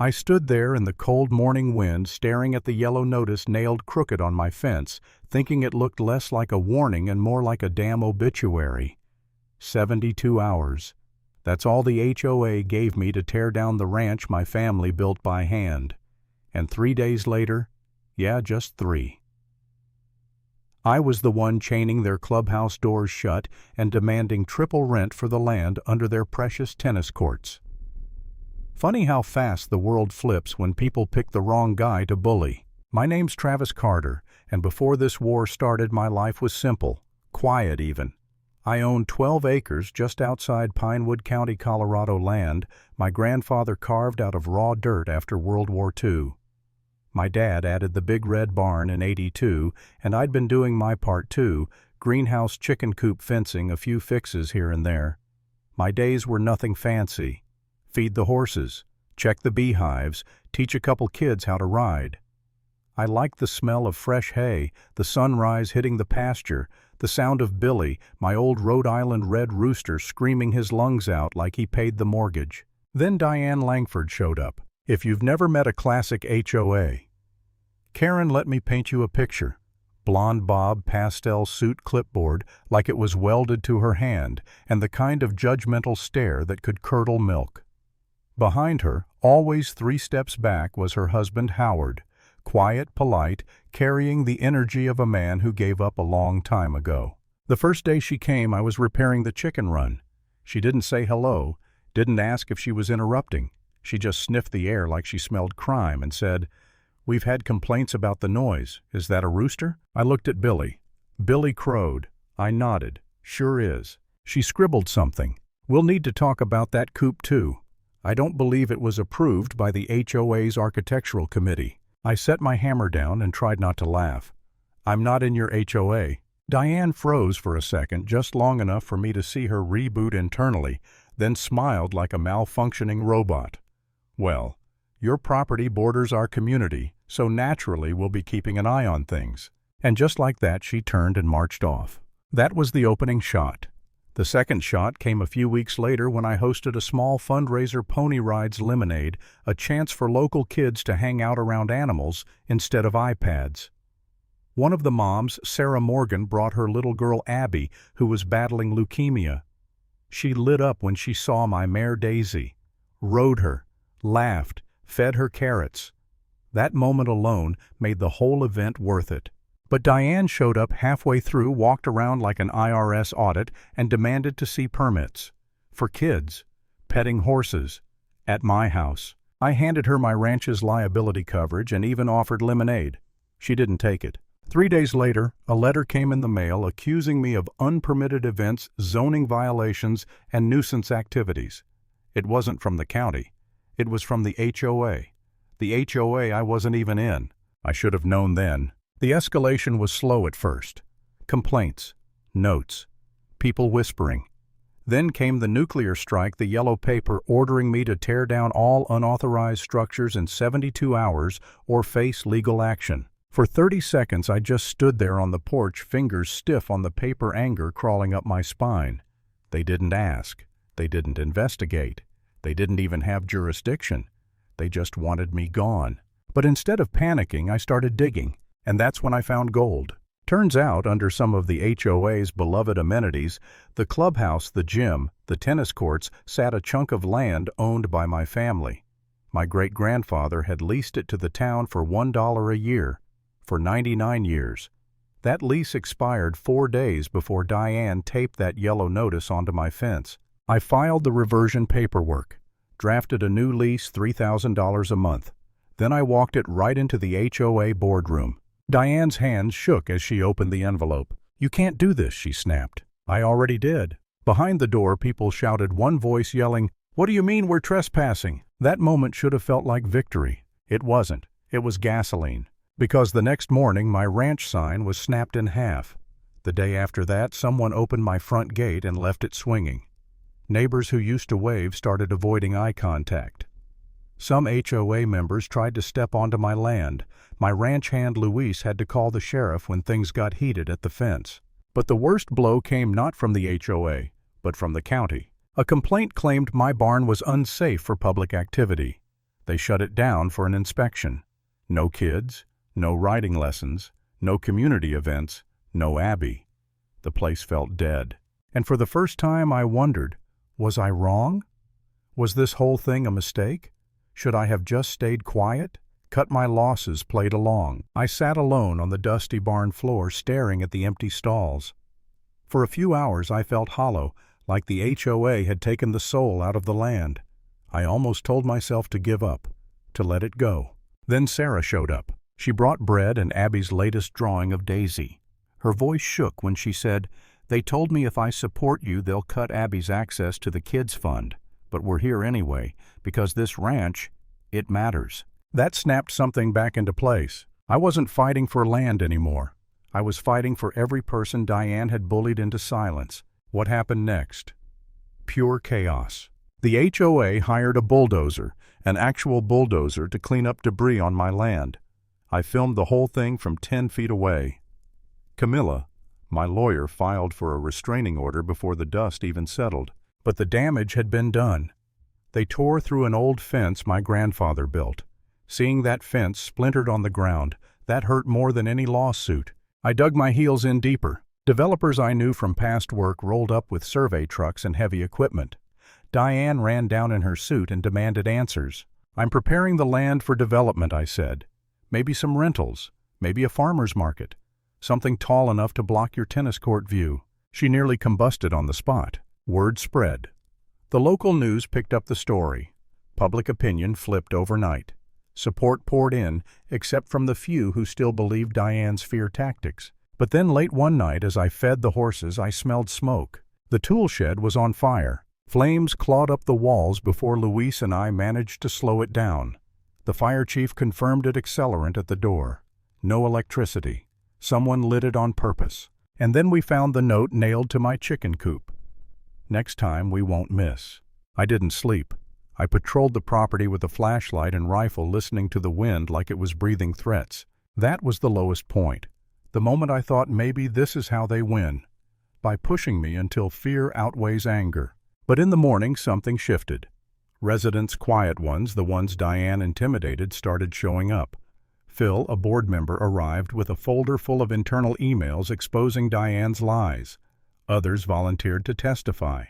I stood there in the cold morning wind staring at the yellow notice nailed crooked on my fence, thinking it looked less like a warning and more like a damn obituary. 72 hours. That's all the HOA gave me to tear down the ranch my family built by hand. And 3 days later, yeah, just 3. I was the one chaining their clubhouse doors shut and demanding triple rent for the land under their precious tennis courts. Funny how fast the world flips when people pick the wrong guy to bully. My name's Travis Carter, and before this war started my life was simple, quiet even. I owned 12 acres just outside Pinewood County, Colorado land my grandfather carved out of raw dirt after World War II. My dad added the big red barn in '82, and I'd been doing my part too, greenhouse chicken coop fencing, a few fixes here and there. My days were nothing fancy. Feed the horses, check the beehives, teach a couple kids how to ride. I liked the smell of fresh hay, the sunrise hitting the pasture, the sound of Billy, my old Rhode Island red rooster, screaming his lungs out like he paid the mortgage. Then Diane Langford showed up. If you've never met a classic HOA, Karen, let me paint you a picture. Blonde bob pastel suit clipboard like it was welded to her hand, and the kind of judgmental stare that could curdle milk. Behind her, always 3 steps back, was her husband Howard, quiet, polite, carrying the energy of a man who gave up a long time ago. The first day she came, I was repairing the chicken run. She didn't say hello, didn't ask if she was interrupting. She just sniffed the air like she smelled crime and said, "We've had complaints about the noise. Is that a rooster?" I looked at Billy. Billy crowed. I nodded. Sure is. She scribbled something. "We'll need to talk about that coop too. I don't believe it was approved by the HOA's architectural committee." I set my hammer down and tried not to laugh. "I'm not in your HOA." Diane froze for a second, just long enough for me to see her reboot internally, then smiled like a malfunctioning robot. "Well, your property borders our community, so naturally we'll be keeping an eye on things." And just like that, she turned and marched off. That was the opening shot. The second shot came a few weeks later when I hosted a small fundraiser, Pony Rides Lemonade, a chance for local kids to hang out around animals instead of iPads. One of the moms, Sarah Morgan, brought her little girl Abby, who was battling leukemia. She lit up when she saw my mare Daisy, rode her, laughed, fed her carrots. That moment alone made the whole event worth it. But Diane showed up halfway through, walked around like an IRS audit, and demanded to see permits. For kids, petting horses, at my house. I handed her my ranch's liability coverage and even offered lemonade. She didn't take it. 3 days later, a letter came in the mail accusing me of unpermitted events, zoning violations, and nuisance activities. It wasn't from the county. It was from the HOA. The HOA I wasn't even in. I should have known then. The escalation was slow at first. Complaints, notes, people whispering. Then came the nuclear strike, the yellow paper ordering me to tear down all unauthorized structures in 72 hours or face legal action. For 30 seconds I just stood there on the porch, fingers stiff on the paper, anger crawling up my spine. They didn't ask. They didn't investigate. They didn't even have jurisdiction. They just wanted me gone. But instead of panicking, I started digging. And that's when I found gold. Turns out, under some of the HOA's beloved amenities, the clubhouse, the gym, the tennis courts, sat a chunk of land owned by my family. My great-grandfather had leased it to the town for $1 a year, for 99 years. That lease expired 4 days before Diane taped that yellow notice onto my fence. I filed the reversion paperwork, drafted a new lease, $3,000 a month. Then I walked it right into the HOA boardroom. Diane's hands shook as she opened the envelope. "You can't do this," she snapped. "I already did." Behind the door, people shouted, one voice yelling, "What do you mean we're trespassing?" That moment should have felt like victory. It wasn't. It was gasoline. Because the next morning, my ranch sign was snapped in half. The day after that, someone opened my front gate and left it swinging. Neighbors who used to wave started avoiding eye contact. Some HOA members tried to step onto my land. My ranch hand Luis had to call the sheriff when things got heated at the fence. But the worst blow came not from the HOA, but from the county. A complaint claimed my barn was unsafe for public activity. They shut it down for an inspection. No kids, no riding lessons, no community events, no Abby. The place felt dead. And for the first time I wondered, was I wrong? Was this whole thing a mistake? Should I have just stayed quiet? Cut my losses, played along. I sat alone on the dusty barn floor staring at the empty stalls. For a few hours I felt hollow, like the HOA had taken the soul out of the land. I almost told myself to give up, to let it go. Then Sarah showed up. She brought bread and Abby's latest drawing of Daisy. Her voice shook when she said, "They told me if I support you, they'll cut Abby's access to the kids' fund. But we're here anyway, because this ranch, it matters." That snapped something back into place. I wasn't fighting for land anymore. I was fighting for every person Diane had bullied into silence. What happened next? Pure chaos. The HOA hired a bulldozer, an actual bulldozer, to clean up debris on my land. I filmed the whole thing from 10 feet away. Camilla, my lawyer, filed for a restraining order before the dust even settled. But the damage had been done. They tore through an old fence my grandfather built. Seeing that fence splintered on the ground, that hurt more than any lawsuit. I dug my heels in deeper. Developers I knew from past work rolled up with survey trucks and heavy equipment. Diane ran down in her suit and demanded answers. "I'm preparing the land for development," I said. "Maybe some rentals, maybe a farmer's market, something tall enough to block your tennis court view." She nearly combusted on the spot. Word spread. The local news picked up the story. Public opinion flipped overnight. Support poured in, except from the few who still believed Diane's fear tactics. But then late one night, as I fed the horses, I smelled smoke. The tool shed was on fire. Flames clawed up the walls before Luis and I managed to slow it down. The fire chief confirmed it accelerant at the door. No electricity. Someone lit it on purpose. And then we found the note nailed to my chicken coop. "Next time we won't miss." I didn't sleep. I patrolled the property with a flashlight and rifle, listening to the wind like it was breathing threats. That was the lowest point. The moment I thought maybe this is how they win. By pushing me until fear outweighs anger. But in the morning something shifted. Residents, quiet ones, the ones Diane intimidated, started showing up. Phil, a board member, arrived with a folder full of internal emails exposing Diane's lies. Others volunteered to testify.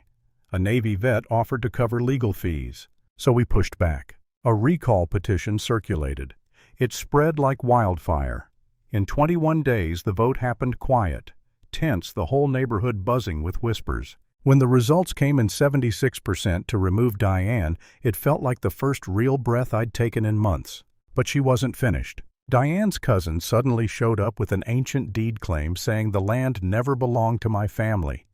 A Navy vet offered to cover legal fees. So we pushed back. A recall petition circulated. It spread like wildfire. In 21 days the vote happened quiet. Tense, the whole neighborhood buzzing with whispers. When the results came in 76% to remove Diane, it felt like the first real breath I'd taken in months. But she wasn't finished. Diane's cousin suddenly showed up with an ancient deed claim saying the land never belonged to my family.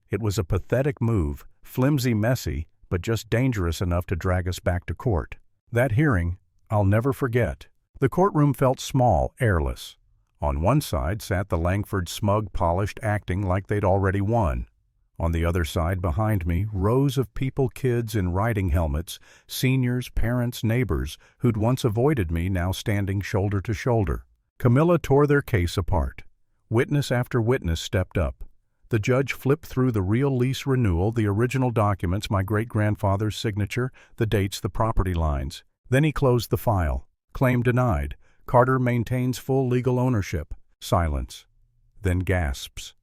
It was a pathetic move, flimsy, messy, but just dangerous enough to drag us back to court. That hearing, I'll never forget. The courtroom felt small, airless. On one side sat the Langfords, smug, polished, acting like they'd already won. On the other side, behind me, rows of people, kids in riding helmets, seniors, parents, neighbors, who'd once avoided me, now standing shoulder to shoulder. Camilla tore their case apart. Witness after witness stepped up. The judge flipped through the real lease renewal, the original documents, my great-grandfather's signature, the dates, the property lines. Then he closed the file. Claim denied. Carter maintains full legal ownership. Silence. Then gasps.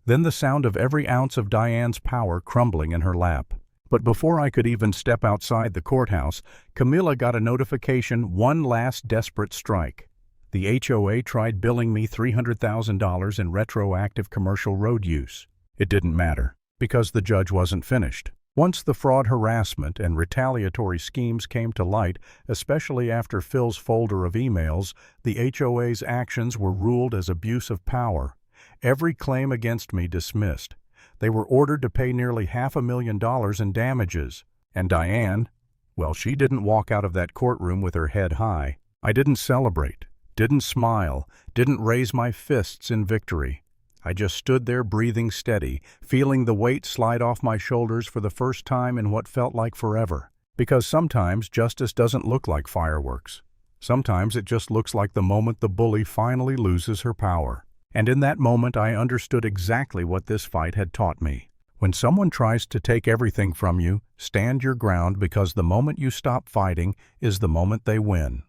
Then the sound of every ounce of Diane's power crumbling in her lap. But before I could even step outside the courthouse, Camilla got a notification, one last desperate strike. The HOA tried billing me $300,000 in retroactive commercial road use. It didn't matter, because the judge wasn't finished. Once the fraud, harassment, and retaliatory schemes came to light, especially after Phil's folder of emails, the HOA's actions were ruled as abuse of power. Every claim against me dismissed. They were ordered to pay nearly $500,000 in damages. And Diane, well, she didn't walk out of that courtroom with her head high. I didn't celebrate, didn't smile, didn't raise my fists in victory. I just stood there breathing steady, feeling the weight slide off my shoulders for the first time in what felt like forever. Because sometimes justice doesn't look like fireworks. Sometimes it just looks like the moment the bully finally loses her power. And in that moment I understood exactly what this fight had taught me. When someone tries to take everything from you, stand your ground because the moment you stop fighting is the moment they win.